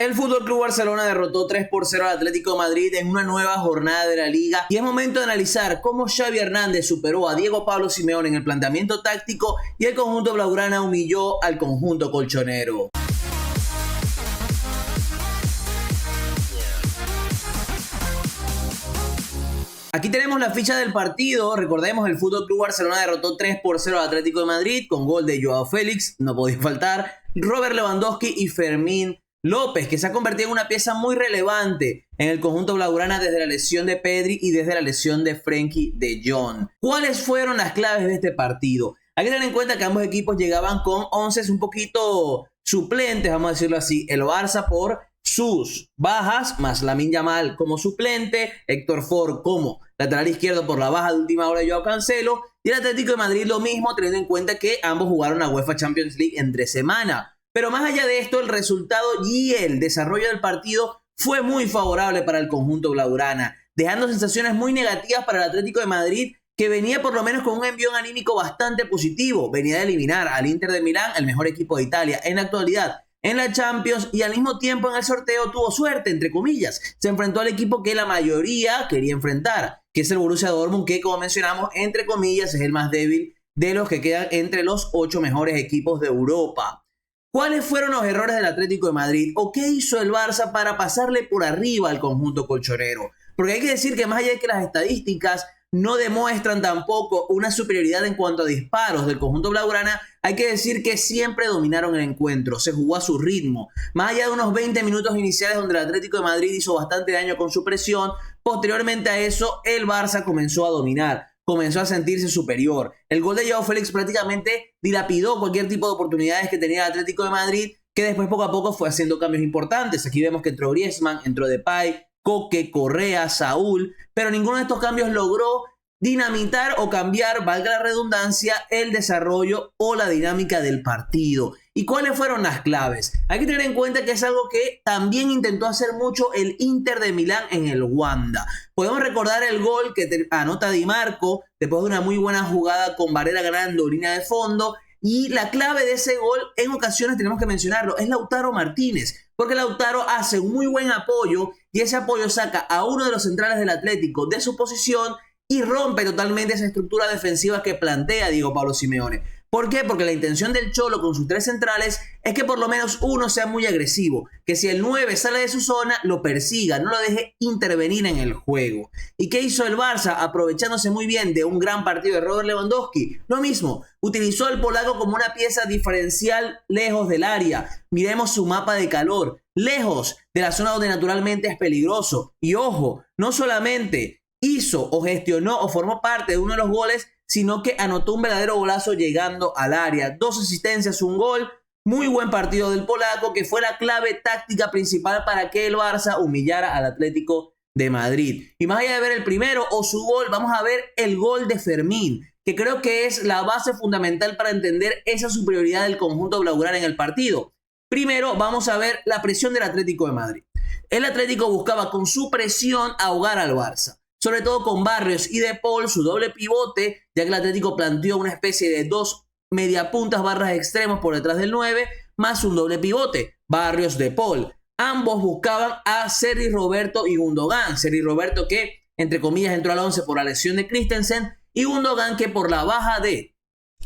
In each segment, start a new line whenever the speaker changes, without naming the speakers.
El Fútbol Club Barcelona derrotó 3-0 al Atlético de Madrid en una nueva jornada de la Liga y es momento de analizar cómo Xavi Hernández superó a Diego Pablo Simeone en el planteamiento táctico y el conjunto blaugrana humilló al conjunto colchonero. Aquí tenemos la ficha del partido. Recordemos, el Fútbol Club Barcelona derrotó 3-0 al Atlético de Madrid con gol de Joao Félix, no podía faltar, Robert Lewandowski y Fermín López, que se ha convertido en una pieza muy relevante en el conjunto blaugrana desde la lesión de Pedri y desde la lesión de Frenkie de Jong. ¿Cuáles fueron las claves de este partido? Hay que tener en cuenta que ambos equipos llegaban con 11 un poquito suplentes, vamos a decirlo así. El Barça por sus bajas, más Lamine Yamal como suplente, Héctor Ford como lateral izquierdo por la baja de última hora de Joao Cancelo, y el Atlético de Madrid lo mismo, teniendo en cuenta que ambos jugaron la UEFA Champions League entre semana. Pero más allá de esto, el resultado y el desarrollo del partido fue muy favorable para el conjunto blaugrana, dejando sensaciones muy negativas para el Atlético de Madrid, que venía por lo menos con un envión anímico bastante positivo. Venía de eliminar al Inter de Milán, el mejor equipo de Italia en la actualidad en la Champions, y al mismo tiempo en el sorteo tuvo suerte, entre comillas. Se enfrentó al equipo que la mayoría quería enfrentar, que es el Borussia Dortmund, que como mencionamos, entre comillas, es el más débil de los que quedan entre los 8 mejores equipos de Europa. ¿Cuáles fueron los errores del Atlético de Madrid? ¿O qué hizo el Barça para pasarle por arriba al conjunto colchonero? Porque hay que decir que más allá de que las estadísticas no demuestran tampoco una superioridad en cuanto a disparos del conjunto blaugrana, hay que decir que siempre dominaron el encuentro, se jugó a su ritmo. Más allá de unos 20 minutos iniciales donde el Atlético de Madrid hizo bastante daño con su presión, posteriormente a eso el Barça comenzó a dominar, comenzó a sentirse superior. El gol de Joao Félix prácticamente dilapidó cualquier tipo de oportunidades que tenía el Atlético de Madrid, que después poco a poco fue haciendo cambios importantes. Aquí vemos que entró Griezmann, entró Depay, Coque, Correa, Saúl, pero ninguno de estos cambios logró dinamitar o cambiar, valga la redundancia, el desarrollo o la dinámica del partido. ¿Y cuáles fueron las claves? Hay que tener en cuenta que es algo que también intentó hacer mucho el Inter de Milán en el Wanda. Podemos recordar el gol que anota Di Marco después de una muy buena jugada con Varela ganando línea de fondo. Y la clave de ese gol, en ocasiones tenemos que mencionarlo, es Lautaro Martínez, porque Lautaro hace un muy buen apoyo y ese apoyo saca a uno de los centrales del Atlético de su posición y rompe totalmente esa estructura defensiva que plantea Diego Pablo Simeone. ¿Por qué? Porque la intención del Cholo con sus 3 centrales es que por lo menos uno sea muy agresivo, que si el 9 sale de su zona, lo persiga, no lo deje intervenir en el juego. ¿Y qué hizo el Barça? Aprovechándose muy bien de un gran partido de Robert Lewandowski. Lo mismo, utilizó al polaco como una pieza diferencial lejos del área. Miremos su mapa de calor, lejos de la zona donde naturalmente es peligroso. Y ojo, no solamente hizo o gestionó o formó parte de uno de los goles, sino que anotó un verdadero golazo llegando al área. 2 asistencias, un gol. Muy buen partido del polaco, que fue la clave táctica principal para que el Barça humillara al Atlético de Madrid. Y más allá de ver el primero o su gol, vamos a ver el gol de Fermín, que creo que es la base fundamental para entender esa superioridad del conjunto blaugrana en el partido. Primero vamos a ver la presión del Atlético de Madrid. El Atlético buscaba con su presión ahogar al Barça, sobre todo con Barrios y De Paul, su doble pivote, ya que el Atlético planteó una especie de 2 mediapuntas barras extremos por detrás del 9, más un doble pivote, Barrios, De Paul. Ambos buscaban a Sergi Roberto y Gundogan. Sergi Roberto que, entre comillas, entró al 11 por la lesión de Christensen, y Gundogan que por la baja de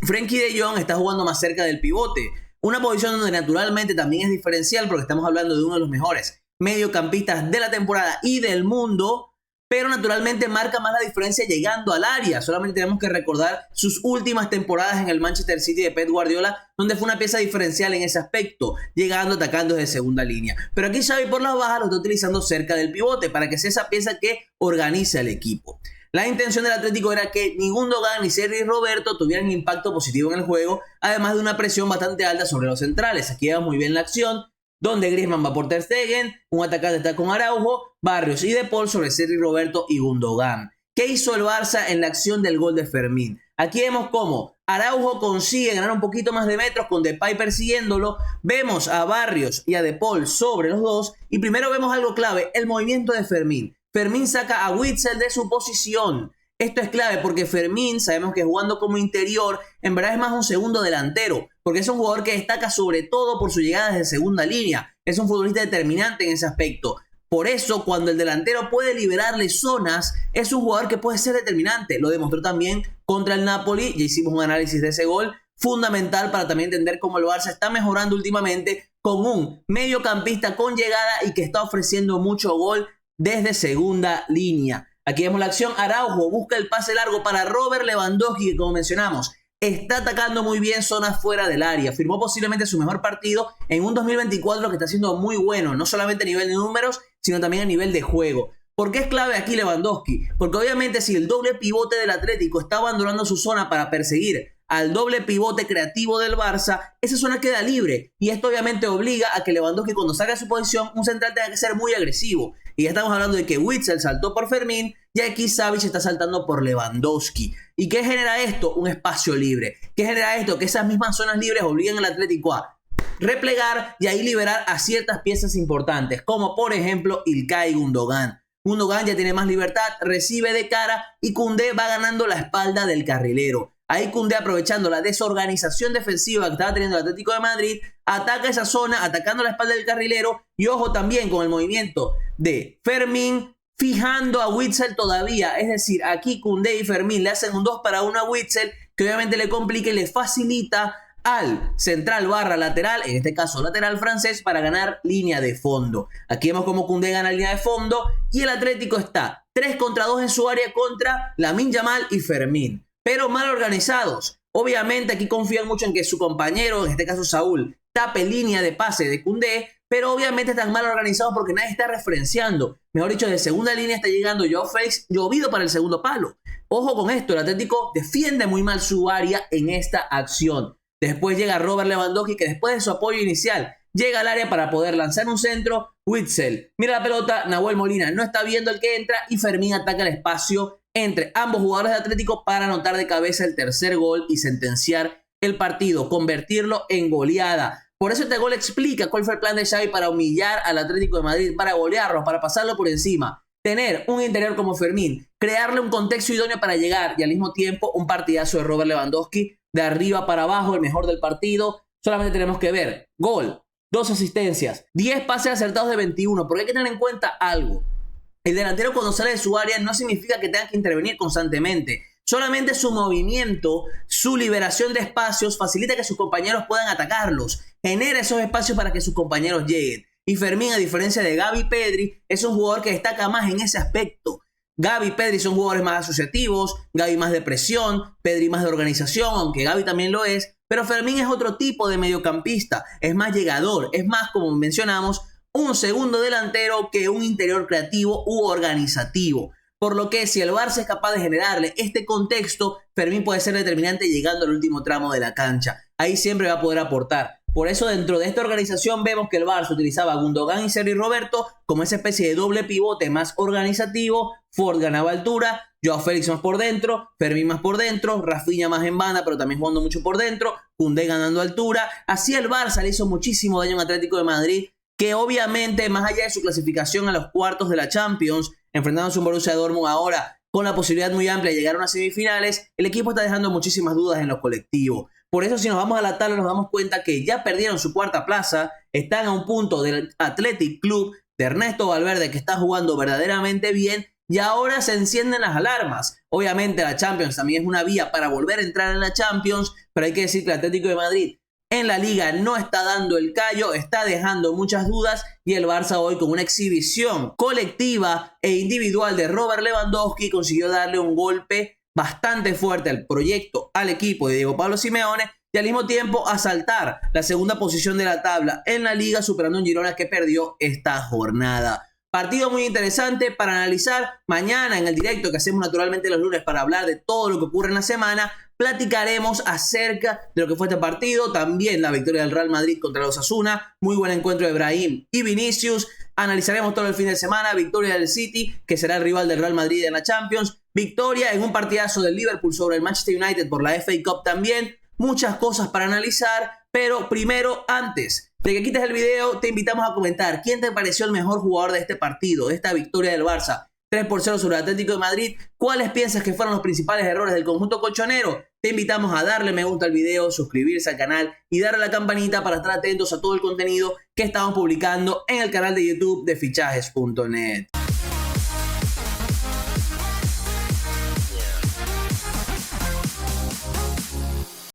Frenkie de Jong está jugando más cerca del pivote. Una posición donde naturalmente también es diferencial porque estamos hablando de uno de los mejores mediocampistas de la temporada y del mundo, pero naturalmente marca más la diferencia llegando al área. Solamente tenemos que recordar sus últimas temporadas en el Manchester City de Pep Guardiola, donde fue una pieza diferencial en ese aspecto, llegando, atacando desde segunda línea. Pero aquí Xavi por las bajas lo está utilizando cerca del pivote para que sea esa pieza que organice al equipo. La intención del Atlético era que ni Gundogan ni Sergi Roberto tuvieran impacto positivo en el juego, además de una presión bastante alta sobre los centrales. Aquí va muy bien la acción, donde Griezmann va por Ter Stegen, un atacante está con Araujo, Barrios y De Paul sobre Sergi Roberto y Gundogan. ¿Qué hizo el Barça en la acción del gol de Fermín? Aquí vemos cómo Araujo consigue ganar un poquito más de metros con Depay persiguiéndolo. Vemos a Barrios y a De Paul sobre los dos. Y primero vemos algo clave, el movimiento de Fermín. Fermín saca a Witsel de su posición. Esto es clave porque Fermín, sabemos que jugando como interior, en verdad es más un segundo delantero, porque es un jugador que destaca sobre todo por su llegada desde segunda línea, es un futbolista determinante en ese aspecto. Por eso, cuando el delantero puede liberarle zonas, es un jugador que puede ser determinante. Lo demostró también contra el Napoli. Ya hicimos un análisis de ese gol, fundamental para también entender cómo el Barça está mejorando últimamente con un mediocampista con llegada y que está ofreciendo mucho gol desde segunda línea. Aquí vemos la acción. Araujo busca el pase largo para Robert Lewandowski, que como mencionamos, está atacando muy bien zonas fuera del área. Firmó posiblemente su mejor partido en un 2024 que está siendo muy bueno, no solamente a nivel de números, sino también a nivel de juego. ¿Por qué es clave aquí Lewandowski? Porque obviamente si el doble pivote del Atlético está abandonando su zona para perseguir al doble pivote creativo del Barça, esa zona queda libre. Y esto obviamente obliga a que Lewandowski, cuando salga de su posición, un central tenga que ser muy agresivo. Y ya estamos hablando de que Witsel saltó por Fermín y aquí Savic está saltando por Lewandowski. ¿Y qué genera esto? Un espacio libre. ¿Qué genera esto? Que esas mismas zonas libres obligan al Atlético a replegar y ahí liberar a ciertas piezas importantes, como por ejemplo Ilkay Gundogan. Gundogan ya tiene más libertad, recibe de cara y Koundé va ganando la espalda del carrilero. Ahí Koundé, aprovechando la desorganización defensiva que estaba teniendo el Atlético de Madrid, ataca esa zona, atacando la espalda del carrilero. Y ojo también con el movimiento de Fermín, fijando a Witsel todavía. Es decir, aquí Koundé y Fermín le hacen un 2 para 1 a Witsel, que obviamente le complica y le facilita al central barra lateral, en este caso lateral francés, para ganar línea de fondo. Aquí vemos cómo Koundé gana línea de fondo y el Atlético está 3 contra 2 en su área contra Lamine Yamal y Fermín, pero mal organizados. Obviamente aquí confían mucho en que su compañero, en este caso Saúl, tape línea de pase de Koundé, pero obviamente están mal organizados porque nadie está referenciando. Mejor dicho, de segunda línea está llegando Joao Félix, llovido para el segundo palo. Ojo con esto, el Atlético defiende muy mal su área en esta acción. Después llega Robert Lewandowski, que después de su apoyo inicial llega al área para poder lanzar un centro. Witsel mira la pelota, Nahuel Molina no está viendo el que entra y Fermín ataca el espacio entre ambos jugadores de Atlético para anotar de cabeza el tercer gol y sentenciar el partido, convertirlo en goleada. Por eso este gol explica cuál fue el plan de Xavi para humillar al Atlético de Madrid, para golearlo, para pasarlo por encima. Tener un interior como Fermín, crearle un contexto idóneo para llegar y al mismo tiempo un partidazo de Robert Lewandowski de arriba para abajo, el mejor del partido. Solamente tenemos que ver gol, 2 asistencias, 10 pases acertados de 21, porque hay que tener en cuenta algo. El delantero cuando sale de su área no significa que tenga que intervenir constantemente. Solamente su movimiento, su liberación de espacios facilita que sus compañeros puedan atacarlos. Genera esos espacios para que sus compañeros lleguen. Y Fermín, a diferencia de Gavi y Pedri, es un jugador que destaca más en ese aspecto. Gavi y Pedri son jugadores más asociativos, Gavi más de presión, Pedri más de organización, aunque Gavi también lo es. Pero Fermín es otro tipo de mediocampista, es más llegador, es más, como mencionamos, un segundo delantero que un interior creativo u organizativo. Por lo que si el Barça es capaz de generarle este contexto, Fermín puede ser determinante llegando al último tramo de la cancha. Ahí siempre va a poder aportar. Por eso dentro de esta organización vemos que el Barça utilizaba a Gundogan y Sergi Roberto como esa especie de doble pivote más organizativo. Ford ganaba altura, Joao Félix más por dentro, Fermín más por dentro, Rafinha más en banda pero también jugando mucho por dentro, Koundé ganando altura. Así el Barça le hizo muchísimo daño a un Atlético de Madrid que obviamente más allá de su clasificación a los cuartos de la Champions, enfrentándose a un Borussia Dortmund ahora con la posibilidad muy amplia de llegar a unas semifinales, el equipo está dejando muchísimas dudas en lo colectivo. Por eso si nos vamos a la tabla nos damos cuenta que ya perdieron su cuarta plaza, están a un punto del Athletic Club de Ernesto Valverde que está jugando verdaderamente bien y ahora se encienden las alarmas. Obviamente la Champions también es una vía para volver a entrar en la Champions, pero hay que decir que el Atlético de Madrid en la liga no está dando el callo, está dejando muchas dudas y el Barça hoy con una exhibición colectiva e individual de Robert Lewandowski consiguió darle un golpe bastante fuerte al proyecto, al equipo de Diego Pablo Simeone y al mismo tiempo asaltar la segunda posición de la tabla en la liga superando a un Girona que perdió esta jornada. Partido muy interesante para analizar. Mañana en el directo que hacemos naturalmente los lunes para hablar de todo lo que ocurre en la semana, platicaremos acerca de lo que fue este partido, también la victoria del Real Madrid contra los Osasuna, muy buen encuentro de Brahim y Vinicius, analizaremos todo el fin de semana, victoria del City, que será el rival del Real Madrid en la Champions, victoria en un partidazo del Liverpool sobre el Manchester United por la FA Cup también, muchas cosas para analizar, pero primero, antes de que quites el video, te invitamos a comentar quién te pareció el mejor jugador de este partido, de esta victoria del Barça. 3-0 sobre el Atlético de Madrid. ¿Cuáles piensas que fueron los principales errores del conjunto colchonero? te invitamos a darle me gusta al video, suscribirse al canal y darle a la campanita para estar atentos a todo el contenido que estamos publicando en el canal de YouTube de fichajes.net.